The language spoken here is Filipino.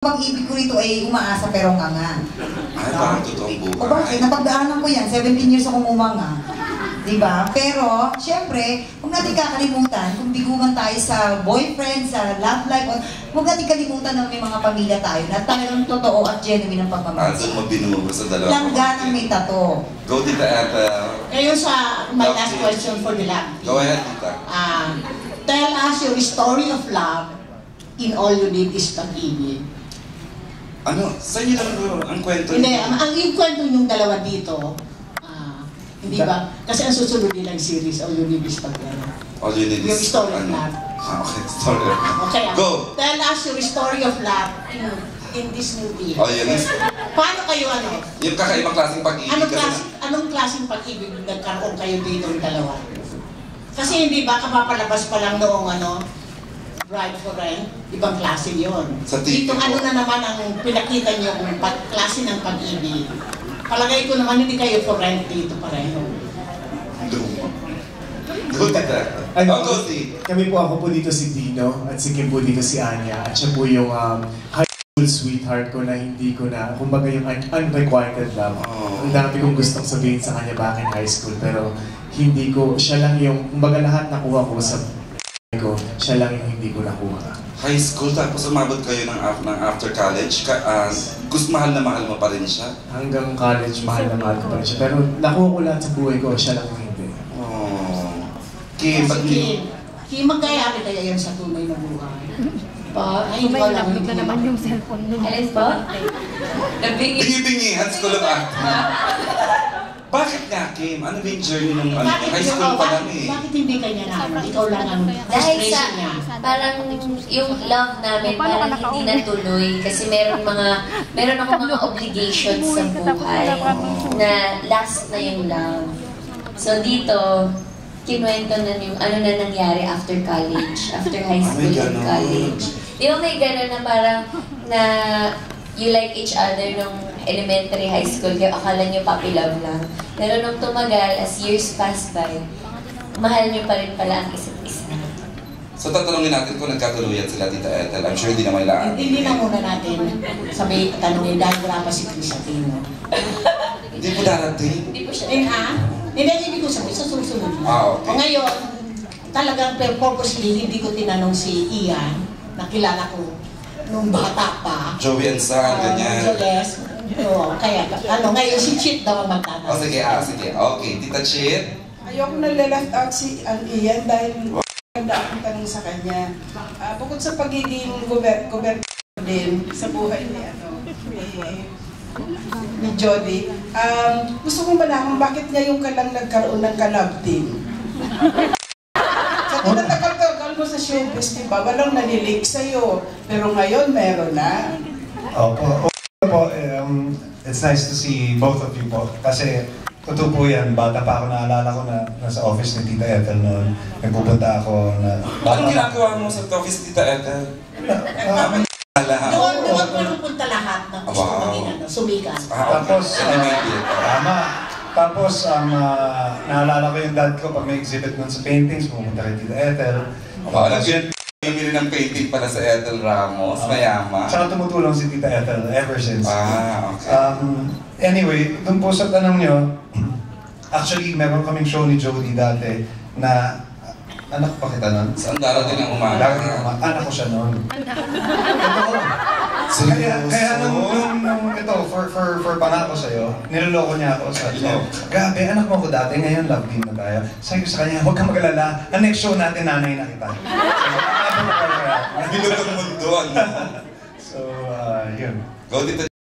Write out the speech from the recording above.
Pag-ibig ko rito ay umaasa pero nganga. Parang totoong buhay. O bakit? Napagdaanan ko yan. 17 years akong umanga. Diba? Pero, syempre, huwag natin kakalimutan kung biguman tayo sa boyfriend, sa love life, huwag natin kalimutan na may mga pamilya tayo na talagang totoo at genuine ang pagmamahal. Saan mo binubo sa dalawa? Langganang may tato. Go, Tita Ethel. Ngayon sa my last question for the love. Go ahead, Tita. Tell us your story of love in All You Need Is Pag-ibig. Ano? Sa inyo lang ang kwento? Hindi, yung kwento yung dalawa dito, hindi ba? Kasi ang susunod nilang series, All You Need Is Pag-ibig. All You Need Is... Yung story of love. Okay, story of love. Okay, go! Tell us your story of love in this movie. All You Need... Paano kayo Yung kakaibang klaseng pag-ibig. Anong klaseng pag-ibig nagkaroon kayo dito ng dalawa? Kasi hindi ba kapapalabas pa lang noong Bride for Rent, ibang klase yun. Dito na naman ang pinakita niyo kung klase ng pag-ibig. Palagay ko naman hindi kayo for rent dito pareho. Kami po, ako po dito si Dino at si Kim po dito si Anya at siya po yung high school sweetheart ko na hindi ko na, kumbaga yung unrequited love. Ang dami kong gustong sabihin sa kanya back in high school pero hindi ko, siya lang yung, kumbaga lahat nakuha ko sa ko, siya lang yung hindi ko nakuha. High school, tapos umabot kayo ng after college, gusto mahal na mahal mo pa rin siya? Hanggang college, mahal na mahal ko pa rin siya. Pero nakuha ko lahat sa buhay ko, siya lang yung hindi. Kim, magkayari kaya yan sa tunay na buhay. Ay, nabig na naman yung cellphone nun. Alis ba? Bingi-bingi, Hans ko lang Bakit nga, Kim? Ano ba yung journey ng high school pa lang eh? Bakit hindi kanya naman? Ikaw lang ang dahil sa, frustration niya. parang yung love namin, parang hindi natuloy. Kasi meron ako mga obligations sa buhay na last na yung love. So dito, kinuwento na yung ano na nangyari after college, after high school and college. Di ba may gano'n na parang na you like each other nung elementary, high school, kaya akala nyo puppy love lang. Pero nung tumagal, as years pass by, mahal nyo pa rin pala ang isa't isa. So tatanungin natin kung nagkatuluyan sila, Tita Ethel. I'm sure hindi naman ilaan. Hindi na muna natin tanungin dahil wala pa si Chris Aquino. Hindi po darating? Hindi po siya. Hindi, ibig ko sabihin sa susunod na. Okay. Ngayon, talagang purposely, hindi ko tinanong si Ian, nakilala ko nung bata pa. Joey and San, ganyan. Joles. Kaya, ngayon si Chit daw ang magtatanong. Sige. Okay, Tita Chit. Ayoko nalileft out si Ian dahil maganda akong tanong sa kanya. Bukod sa pagiging gobyerno din sa buhay ni Jody, gusto kong malaman bakit niya yung kalang nagkaroon ng ka-love team. Sa tinatagal-tagal mo sa showbiz, diba? Walang nanilig sa'yo. Pero ngayon, meron na. Opo. It's nice to see both of you po. Kasi, totoo po yan, bata pa ako, naalala ko na nasa office ni Tita Ethel noon. Nagpupunta ako na... Anong ginagawa mo sa office ni Tita Ethel? Doon pupunta lahat ng gusto maging sumikat. Tapos, naalala ko yung dad ko pag may exhibit nun sa paintings, pumunta kay Tita Ethel. Bumili ng painting para sa Ethel Ramos, mayaman. Saka tumutulong si Tita Ethel ever since. Okay. Anyway, dun po sa tanong nyo, actually, meron kaming show ni Jody dati na anak pa kita nun? Saan darating ang umaga? Anak ko siya nun. Kaya nung ito, for pangako sa'yo, niloloko niya ako. Sabi niya, grabe, anak mo ko dati, ngayon love team na tayo. Sabi ko sa kanya, huwag kang mag-alala, ang next show natin, nanay na kita. Bilog ang mundo, ano? So, yun. Go, Tita